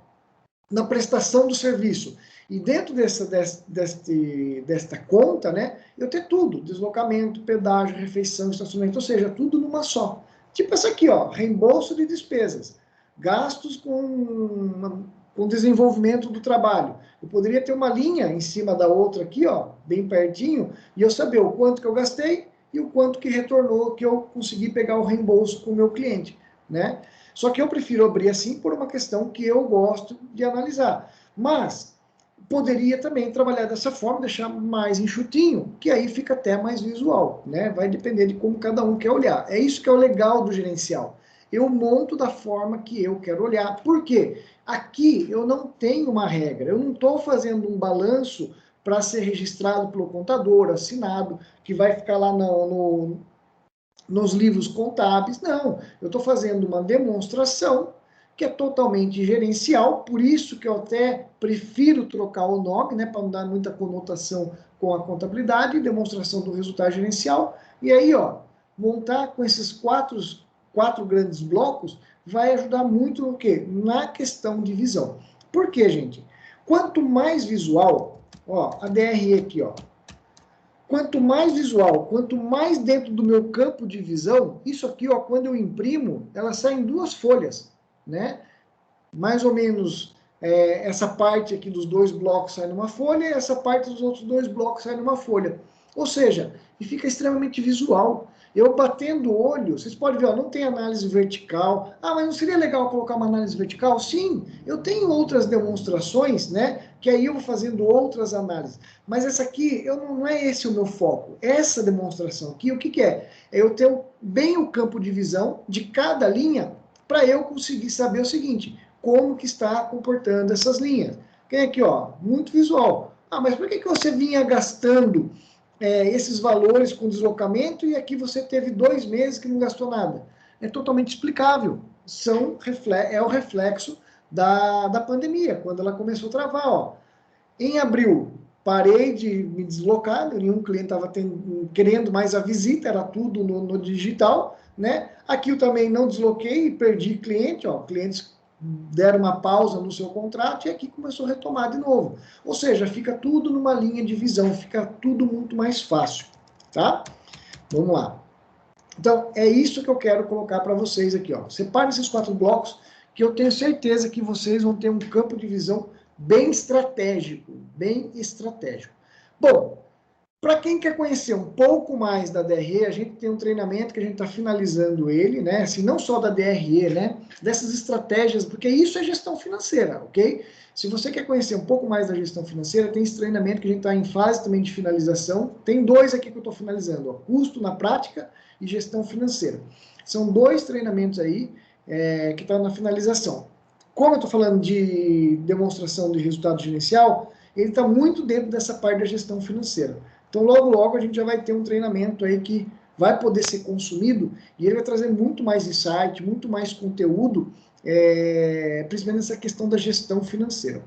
prestação do serviço. E dentro desta conta, né, eu ter tudo, deslocamento, pedágio, refeição, estacionamento, ou seja, tudo numa só. Tipo essa aqui, ó, reembolso de despesas, gastos com desenvolvimento do trabalho. Eu poderia ter uma linha em cima da outra aqui, ó, bem pertinho, e eu saber o quanto que eu gastei e o quanto que retornou, que eu consegui pegar o reembolso com o meu cliente, né? Só que eu prefiro abrir assim por uma questão que eu gosto de analisar. Mas poderia também trabalhar dessa forma, deixar mais enxutinho, que aí fica até mais visual, né? Vai depender de como cada um quer olhar. É isso que é o legal do gerencial. Eu monto da forma que eu quero olhar. Por quê? Aqui eu não tenho uma regra. Eu não estou fazendo um balanço para ser registrado pelo contador, assinado, que vai ficar lá nos livros contábeis. Não, eu estou fazendo uma demonstração que é totalmente gerencial, por isso que eu até prefiro trocar o nome, né, para não dar muita conotação com a contabilidade, demonstração do resultado gerencial. E aí, ó, montar com esses quatro grandes blocos vai ajudar muito no quê? Na questão de visão. Por quê, gente? Quanto mais visual, ó, a DRE aqui, ó, quanto mais visual, quanto mais dentro do meu campo de visão, isso aqui, ó, quando eu imprimo, ela sai em 2 folhas, né? Mais ou menos essa parte aqui dos 2 blocos sai numa folha e essa parte dos outros 2 blocos sai numa folha. Ou seja, e fica extremamente visual. Eu batendo o olho, vocês podem ver, ó, não tem análise vertical. Ah, mas não seria legal colocar uma análise vertical? Sim, eu tenho outras demonstrações, né? Que aí eu vou fazendo outras análises. Mas essa aqui, não é esse o meu foco. Essa demonstração aqui, o que, que é? É eu ter bem o campo de visão de cada linha para eu conseguir saber o seguinte, como que está comportando essas linhas. Tem aqui, ó, muito visual. Ah, mas por que você vinha gastando esses valores com deslocamento e aqui você teve 2 meses que não gastou nada? É totalmente explicável. É o reflexo da pandemia, quando ela começou a travar. Ó. Em abril, parei de me deslocar, nenhum cliente estava querendo mais a visita, era tudo no digital, né? Aqui eu também não desloquei e perdi cliente, ó, clientes deram uma pausa no seu contrato e aqui começou a retomar de novo. Ou seja, fica tudo numa linha de visão, fica tudo muito mais fácil, tá? Vamos lá. Então, é isso que eu quero colocar para vocês aqui, ó. Separe esses 4 blocos que eu tenho certeza que vocês vão ter um campo de visão bem estratégico, bem estratégico. Bom, para quem quer conhecer um pouco mais da DRE, a gente tem um treinamento que a gente está finalizando ele, né? Assim, não só da DRE, né? Dessas estratégias, porque isso é gestão financeira, ok? Se você quer conhecer um pouco mais da gestão financeira, tem esse treinamento que a gente está em fase também de finalização. Tem 2 aqui que eu estou finalizando, ó, custo na prática e gestão financeira. São 2 treinamentos aí que estão na finalização. Como eu estou falando de demonstração de resultado gerencial, ele está muito dentro dessa parte da gestão financeira. Então, logo, logo, a gente já vai ter um treinamento aí que vai poder ser consumido e ele vai trazer muito mais insight, muito mais conteúdo, principalmente nessa questão da gestão financeira.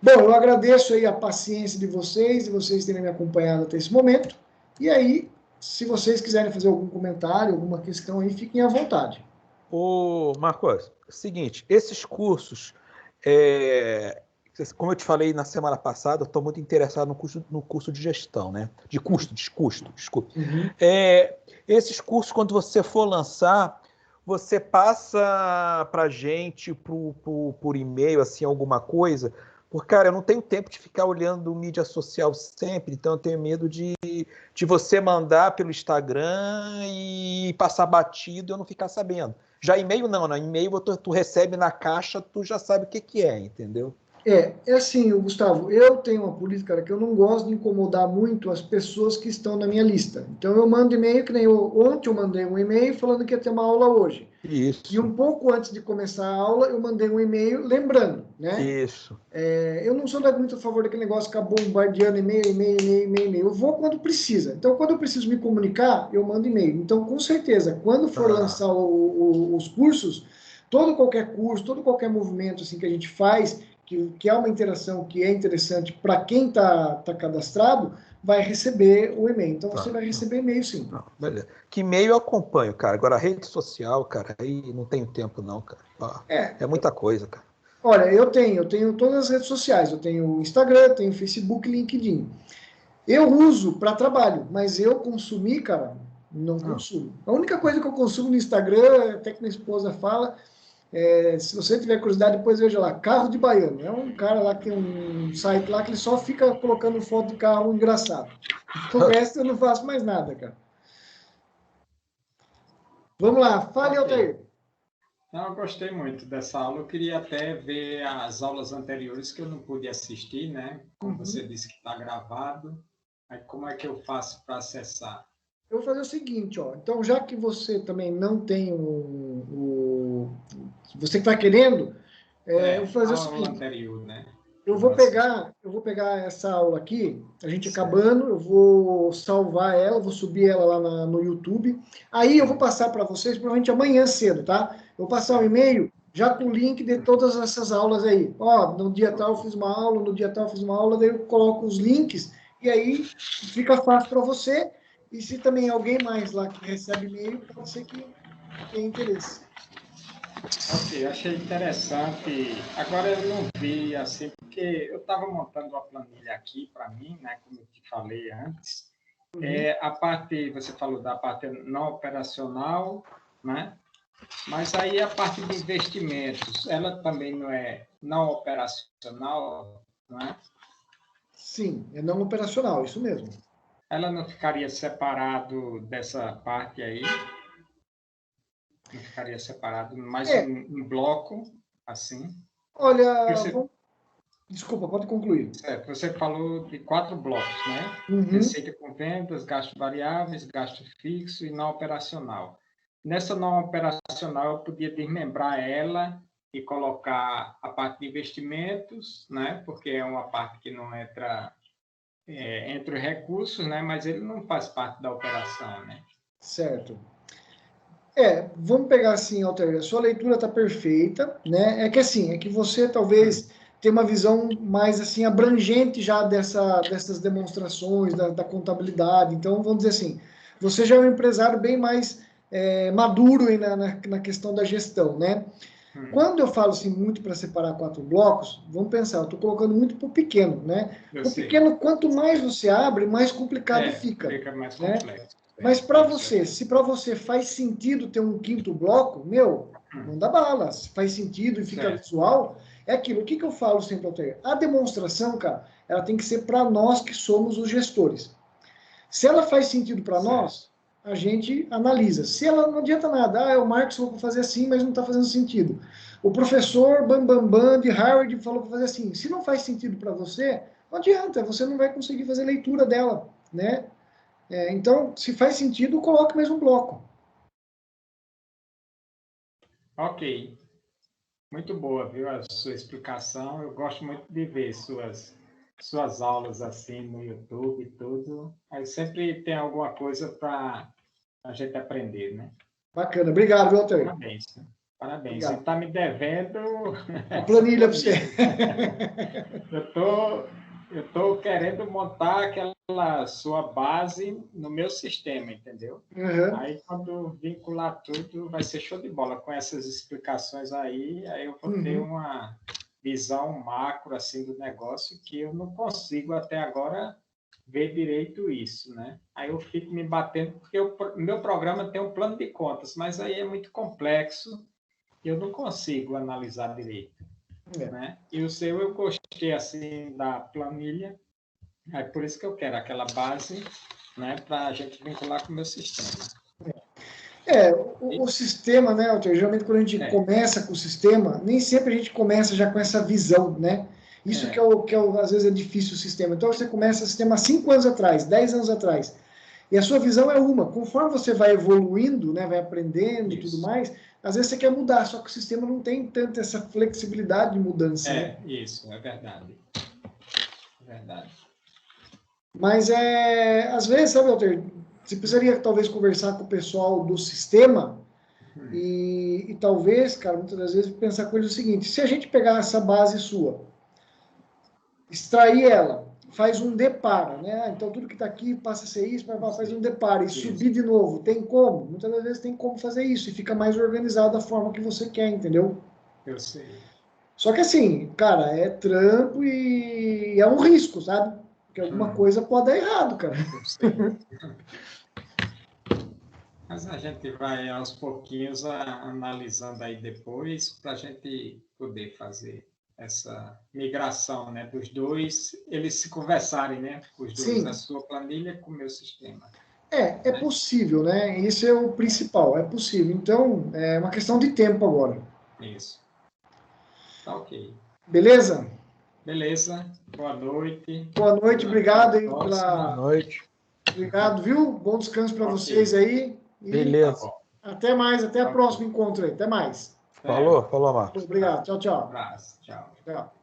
Bom, eu agradeço aí a paciência de vocês terem me acompanhado até esse momento. E aí, se vocês quiserem fazer algum comentário, alguma questão aí, fiquem à vontade. Ô, Marcos, seguinte, esses cursos, como eu te falei na semana passada, eu estou muito interessado no curso de gestão, né? De custo, desculpa. Uhum. Esses cursos, quando você for lançar, você passa para a gente por e-mail, assim, alguma coisa, porque, cara, eu não tenho tempo de ficar olhando mídia social sempre, então eu tenho medo de você mandar pelo Instagram e passar batido e eu não ficar sabendo. Já e-mail não, né? E-mail tu recebe na caixa, tu já sabe o que é, entendeu? É assim, Gustavo, eu tenho uma política, cara, que eu não gosto de incomodar muito as pessoas que estão na minha lista. Então eu mando e-mail, que nem ontem eu mandei um e-mail falando que ia ter uma aula hoje. Isso. E um pouco antes de começar a aula, eu mandei um e-mail lembrando, né? Isso. Eu não sou muito a favor daquele negócio de ficar bombardeando e-mail. Eu vou quando precisa. Então, quando eu preciso me comunicar, eu mando e-mail. Então, com certeza, quando for lançar os cursos, qualquer curso, todo qualquer movimento assim que a gente faz, que é uma interação que é interessante para quem está cadastrado, vai receber o e-mail. Então, você vai receber e-mail, sim. Beleza. Que e-mail eu acompanho, cara. Agora, rede social, cara, aí não tenho tempo, não, cara. É muita coisa, cara. Olha, eu tenho todas as redes sociais. Eu tenho Instagram, tenho Facebook, LinkedIn. Eu uso para trabalho, mas eu consumir, cara, não consumo. A única coisa que eu consumo no Instagram, até que minha esposa fala, se você tiver curiosidade, depois veja lá, Carro de Baiano. É um cara lá que tem um site lá que ele só fica colocando foto de carro engraçado. O resto eu não faço mais nada, cara. Vamos lá, fale, Altair. Não, eu gostei muito dessa aula. Eu queria até ver as aulas anteriores que eu não pude assistir, né? Como você disse que está gravado. Aí como é que eu faço para acessar? Eu vou fazer o seguinte, ó. Então, já que você também não tem você que está querendo, eu vou fazer o seguinte. Anterior, né? Eu vou pegar essa aula aqui, a gente acabando, eu vou salvar ela, vou subir ela lá no YouTube. Aí eu vou passar para vocês, provavelmente amanhã cedo, tá? Eu vou passar um e-mail já com o link de todas essas aulas aí. Ó, no dia tal eu fiz uma aula, no dia tal eu fiz uma aula, daí eu coloco os links e aí fica fácil para você. E se também alguém mais lá que recebe e-mail, pode ser que tenha interesse. Ok, achei interessante. Agora eu não vi assim, porque eu estava montando uma planilha aqui para mim, né, como eu te falei antes. A parte, você falou da parte não operacional, né? Mas aí a parte de investimentos, ela também não é não operacional, não é? Sim, é não operacional, isso mesmo. Ela não ficaria separado dessa parte aí? Não ficaria separado, mais um bloco, assim? Olha, Você, desculpa, pode concluir. certo, você falou de 4 blocos, né? Receita com vendas, gastos variáveis, gasto fixo e não operacional. Nessa não operacional, eu podia desmembrar ela e colocar a parte de investimentos, né? Porque é uma parte que não entra entre os recursos, né? Mas ele não faz parte da operação, né? Certo. Vamos pegar assim, Altair, a sua leitura está perfeita, né? É que assim, é que você talvez tenha uma visão mais assim abrangente já dessas demonstrações da contabilidade. Então, vamos dizer assim, você já é um empresário bem mais maduro aí na questão da gestão, né? Quando eu falo assim muito para separar 4 blocos, vamos pensar, eu estou colocando muito para o pequeno, né? O pequeno, quanto mais você abre, mais complicado fica. Fica mais né? complexo. Mas para você, se para você faz sentido ter um 5º bloco, manda bala. Se faz sentido e fica visual, é aquilo. O que eu falo sempre, Altair? A demonstração, cara, ela tem que ser para nós que somos os gestores. Se ela faz sentido para nós, a gente analisa. Se ela não adianta nada, o Marcos falou para fazer assim, mas não está fazendo sentido. O professor Bambambam de Harvard falou para fazer assim. Se não faz sentido para você, não adianta, você não vai conseguir fazer leitura dela, né? Então, se faz sentido, coloque mais um bloco. Ok. Muito boa, viu, a sua explicação. Eu gosto muito de ver suas aulas assim no YouTube e tudo. Aí sempre tem alguma coisa para a gente aprender, né? Bacana. Obrigado, viu, Altair? Parabéns. Parabéns. Obrigado. Você está me devendo a planilha para você. Eu tô querendo montar aquela sua base no meu sistema, entendeu? Aí, quando vincular tudo, vai ser show de bola. Com essas explicações aí eu vou ter uma visão macro assim, do negócio que eu não consigo até agora ver direito isso, né? Aí eu fico me batendo, porque o meu programa tem um plano de contas, mas aí é muito complexo e eu não consigo analisar direito. Né? E o seu eu gostei assim da planilha, é por isso que eu quero aquela base, né, para a gente vincular com o meu sistema. O sistema, né, Altair, geralmente quando a gente começa com o sistema, nem sempre a gente começa já com essa visão, né? Isso que às vezes é difícil o sistema. Então você começa o sistema 5 anos atrás, 10 anos atrás, e a sua visão é uma. Conforme você vai evoluindo, né, vai aprendendo e tudo mais, às vezes você quer mudar, só que o sistema não tem tanta essa flexibilidade de mudança. Né? Isso, é verdade. É verdade. Mas às vezes, sabe, Altair, você precisaria talvez conversar com o pessoal do sistema e talvez, cara, muitas das vezes pensar com eles o seguinte: se a gente pegar essa base sua, extrair ela, faz um depara, né? Então tudo que está aqui passa a ser isso, faz um depara e subir de novo. Tem como? Muitas das vezes tem como fazer isso e fica mais organizado da forma que você quer, entendeu? Eu sei. Só que assim, cara, é trampo e é um risco, sabe? Porque alguma coisa pode dar errado, cara. Eu sei. Mas a gente vai aos pouquinhos analisando aí depois para a gente poder fazer essa migração, né, dos dois, eles se conversarem, né, os dois, Sim. a sua planilha com o meu sistema. É possível, né? Isso é o principal, é possível. Então, é uma questão de tempo agora. Isso. Tá ok. Beleza? Beleza. Boa noite. Boa noite, obrigado aí Boa noite. Obrigado, viu? Bom descanso para vocês aí. E beleza. Até mais, até o próximo encontro aí. Até mais. Falou, Marcos. Obrigado. Tchau, tchau. Um abraço. Tchau. Tchau.